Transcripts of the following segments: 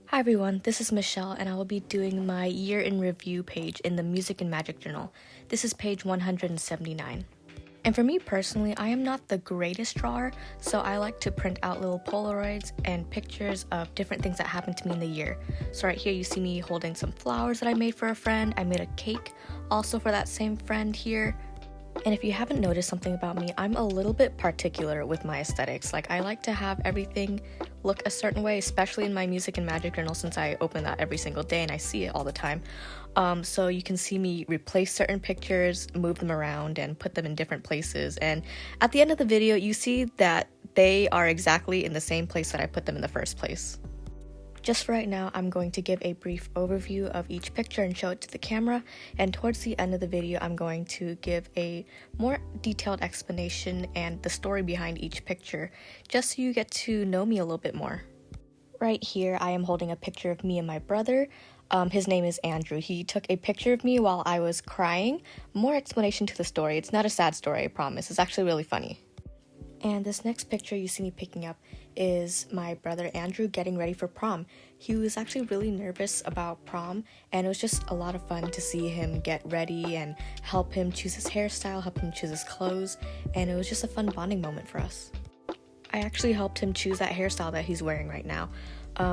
Hi everyone, this is Michelle and I will be doing my year in review page in the Music and Magic journal. This is page 179. And for me personally, I am not the greatest drawer, so I like to print out little polaroids and pictures of different things that happened to me in the year. So right here you see me holding some flowers that I made for a friend. I made a cake also for that same friend here. And if you haven't noticed something about me, I'm a little bit particular with my aesthetics. Like, I like to have everything look a certain way, especially in my Music and Magic journal since I open that every single day and I see it all the time. So you can see me replace certain pictures, move them around, and put them in different places. And at the end of the video, you see that they are exactly in the same place that I put them in the first place. Just for right now, I'm going to give a brief overview of each picture and show it to the camera, and towards the end of the video, I'm going to give a more detailed explanation and the story behind each picture, just so you get to know me a little bit more. Right here, I am holding a picture of me and my brother. His name is Andrew. He took a picture of me while I was crying. More explanation to the story. It's not a sad story, I promise. It's actually really funny. And this next picture you see me picking up is my brother Andrew getting ready for prom. He was actually really nervous about prom, and it was just a lot of fun to see him get ready and help him choose his hairstyle, help him choose his clothes, and it was just a fun bonding moment for us. I actually helped him choose that hairstyle that he's wearing right now.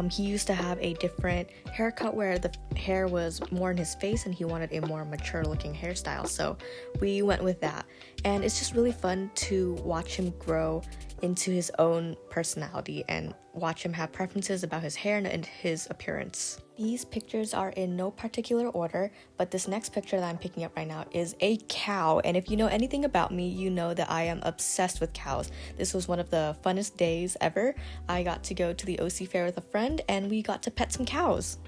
He used to have a different haircut where the hair was more in his face and he wanted a more mature looking hairstyle, so we went with that. And it's just really fun to watch him grow into his own personality and watch him have preferences about his hair and his appearance. These pictures are in no particular order, but this next picture that I'm picking up right now is a cow, and if you know anything about me, you know that I am obsessed with cows. This was one of the funnest days ever. I got to go to the OC fair with a friend and we got to pet some cows.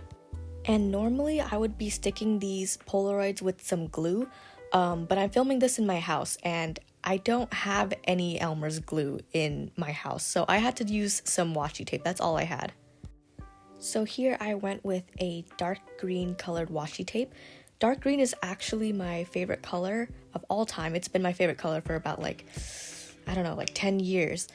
And normally I would be sticking these Polaroids with some glue, but I'm filming this in my house and I don't have any Elmer's glue in my house, so I had to use some washi tape. That's all I had. So here I went with a dark green colored washi tape. Dark green is actually my favorite color of all time. It's been my favorite color for about 10 years.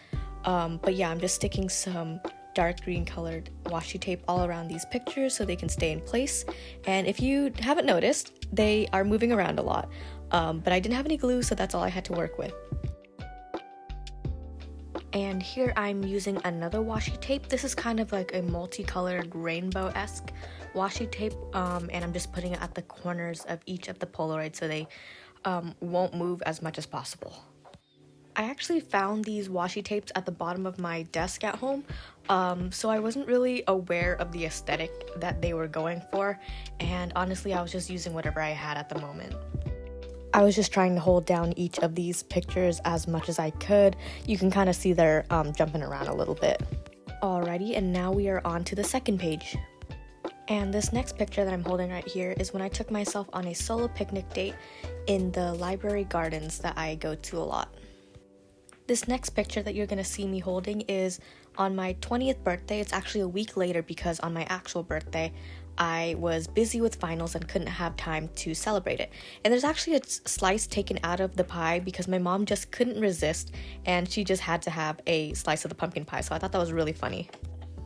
But yeah, I'm just sticking some dark green colored washi tape all around these pictures so they can stay in place. And if you haven't noticed, they are moving around a lot. But I didn't have any glue, so that's all I had to work with. And here I'm using another washi tape. This is kind of like a multicolored rainbow-esque washi tape, and I'm just putting it at the corners of each of the Polaroids so they won't move as much as possible. I actually found these washi tapes at the bottom of my desk at home, so I wasn't really aware of the aesthetic that they were going for, and honestly I was just using whatever I had at the moment. I was just trying to hold down each of these pictures as much as I could. You can kind of see they're jumping around a little bit. Alrighty, and now we are on to the second page. And this next picture that I'm holding right here is when I took myself on a solo picnic date in the library gardens that I go to a lot. This next picture that you're going to see me holding is on my 20th birthday. It's actually a week later because on my actual birthday, I was busy with finals and couldn't have time to celebrate it. And there's actually a slice taken out of the pie because my mom just couldn't resist and she just had to have a slice of the pumpkin pie, so I thought that was really funny.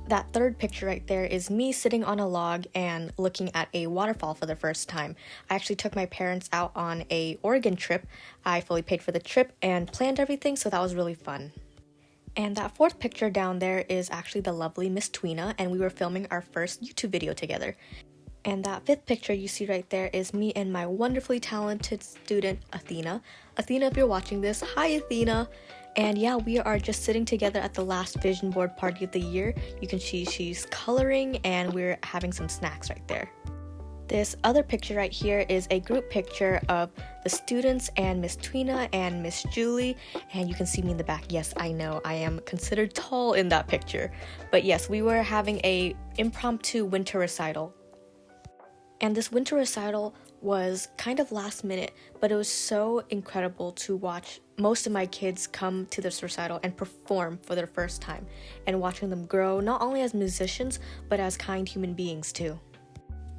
That third picture right there is me sitting on a log and looking at a waterfall for the first time. I actually took my parents out on a Oregon trip. I fully paid for the trip and planned everything, so that was really fun. And that fourth picture down there is actually the lovely Miss Tweena, and we were filming our first YouTube video together. And that fifth picture you see right there is me and my wonderfully talented student, Athena. Athena, if you're watching this, hi Athena! And yeah, we are just sitting together at the last vision board party of the year. You can see she's coloring and we're having some snacks right there. This other picture right here is a group picture of the students and Miss Tweena and Miss Julie, and you can see me in the back. Yes, I know, I am considered tall in that picture. But yes, we were having a impromptu winter recital. And this winter recital was kind of last minute, but it was so incredible to watch most of my kids come to this recital and perform for their first time, and watching them grow not only as musicians, but as kind human beings too.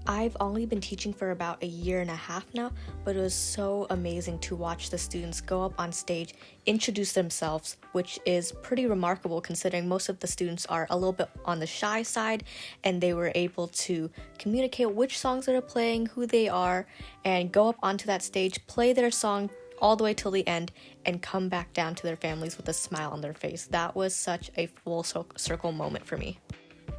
I've only been teaching for about a year and a half now, but it was so amazing to watch the students go up on stage, introduce themselves, which is pretty remarkable considering most of the students are a little bit on the shy side, and they were able to communicate which songs they're playing, who they are, and go up onto that stage, play their song all the way till the end, and come back down to their families with a smile on their face. That was such a full circle moment for me.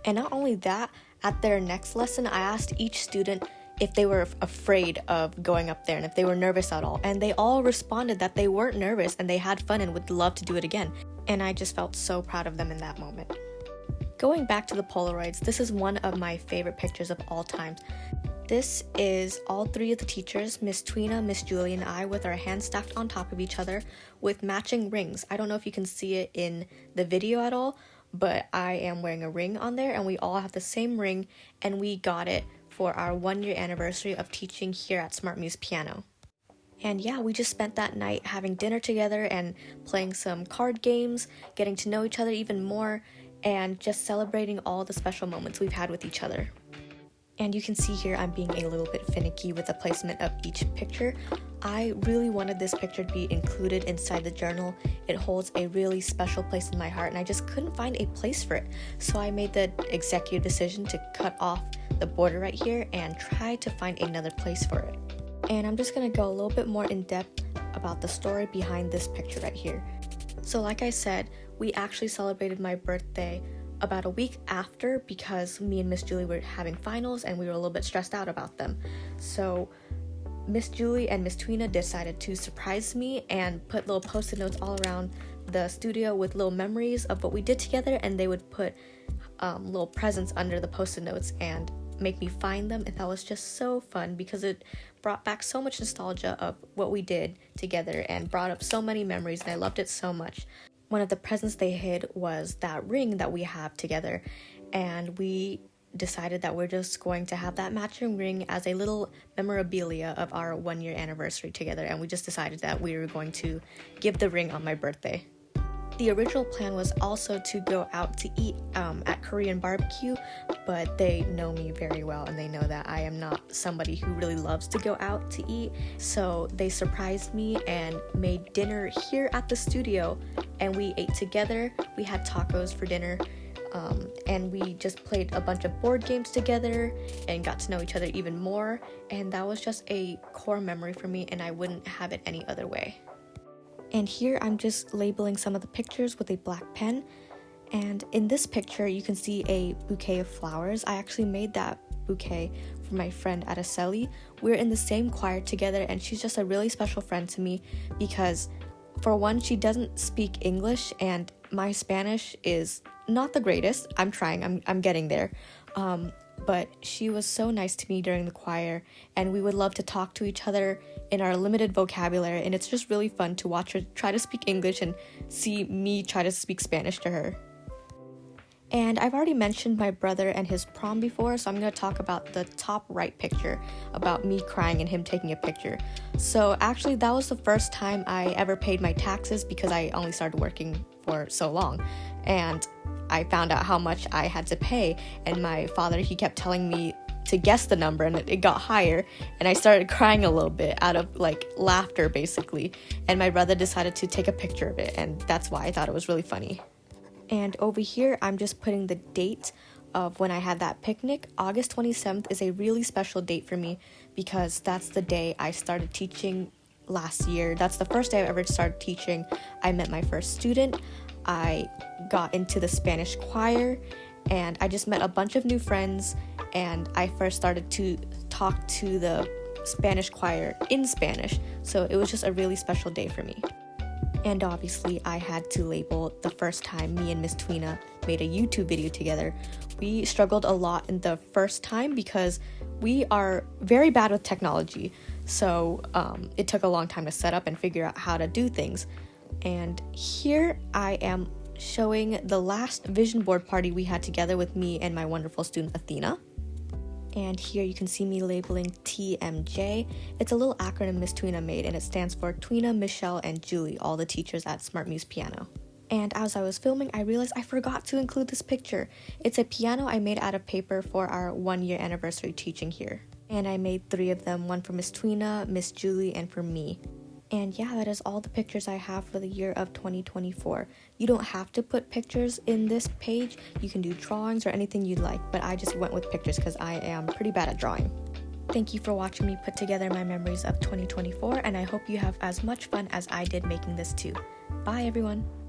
And not only that, at their next lesson, I asked each student if they were afraid of going up there and if they were nervous at all. And they all responded that they weren't nervous and they had fun and would love to do it again. And I just felt so proud of them in that moment. Going back to the Polaroids, this is one of my favorite pictures of all time. This is all three of the teachers, Miss Tweena, Miss Julie, and I, with our hands stacked on top of each other with matching rings. I don't know if you can see it in the video at all, but I am wearing a ring on there, and we all have the same ring, and we got it for our 1-year anniversary of teaching here at SmartMuse piano. And yeah, we just spent that night having dinner together and playing some card games, getting to know each other even more, and just celebrating all the special moments we've had with each other. And you can see here I'm being a little bit finicky with the placement of each picture. I really wanted this picture to be included inside the journal. It holds a really special place in my heart, and I just couldn't find a place for it. So I made the executive decision to cut off the border right here and try to find another place for it. And I'm just going to go a little bit more in depth about the story behind this picture right here. So like I said, we actually celebrated my birthday about a week after because me and Miss Julie were having finals and we were a little bit stressed out about them. So Miss Julie and Miss Tweena decided to surprise me and put little post-it notes all around the studio with little memories of what we did together, and they would put little presents under the post-it notes and make me find them, and that was just so fun because it brought back so much nostalgia of what we did together and brought up so many memories, and I loved it so much. One of the presents they hid was that ring that we have together, and we decided that we're just going to have that matching ring as a little memorabilia of our 1-year anniversary together, and we just decided that we were going to give the ring on my birthday. The original plan was also to go out to eat at Korean barbecue, but they know me very well and they know that I am not somebody who really loves to go out to eat. So they surprised me and made dinner here at the studio, and we ate together. We had tacos for dinner, and we just played a bunch of board games together and got to know each other even more. And that was just a core memory for me, and I wouldn't have it any other way. And here I'm just labeling some of the pictures with a black pen. And in this picture, you can see a bouquet of flowers. I actually made that bouquet for my friend Araceli. We're in the same choir together, and she's just a really special friend to me because, for one, she doesn't speak English, and my Spanish is not the greatest. I'm trying, I'm getting there. But she was so nice to me during the choir, and we would love to talk to each other in our limited vocabulary, and it's just really fun to watch her try to speak English and see me try to speak Spanish to her. And I've already mentioned my brother and his prom before, so I'm going to talk about the top right picture, about me crying and him taking a picture. So actually, that was the first time I ever paid my taxes because I only started working for so long, and I found out how much I had to pay, and my father, he kept telling me to guess the number, and it got higher, and I started crying a little bit out of laughter basically, and my brother decided to take a picture of it, and that's why I thought it was really funny. And over here I'm just putting the date of when I had that picnic. August 27th is a really special date for me because that's the day I started teaching last year. That's the first day I ever started teaching. I met my first student, I got into the Spanish choir, and I just met a bunch of new friends, and I first started to talk to the Spanish choir in Spanish, so it was just a really special day for me. And obviously I had to label the first time me and Miss Tweena made a YouTube video together. We struggled a lot in the first time because we are very bad with technology, so it took a long time to set up and figure out how to do things. And here I am showing the last vision board party we had together with me and my wonderful student Athena. And here you can see me labeling TMJ. It's a little acronym Miss Tweena made, and it stands for Tweena, Michelle, and Julie, all the teachers at SmartMuse Piano. And as I was filming, I realized I forgot to include this picture. It's a piano I made out of paper for our 1-year anniversary teaching here. And I made 3 of them, one for Miss Tweena, Miss Julie, and for me. And yeah, that is all the pictures I have for the year of 2024. You don't have to put pictures in this page. You can do drawings or anything you'd like, but I just went with pictures because I am pretty bad at drawing. Thank you for watching me put together my memories of 2024, and I hope you have as much fun as I did making this too. Bye everyone!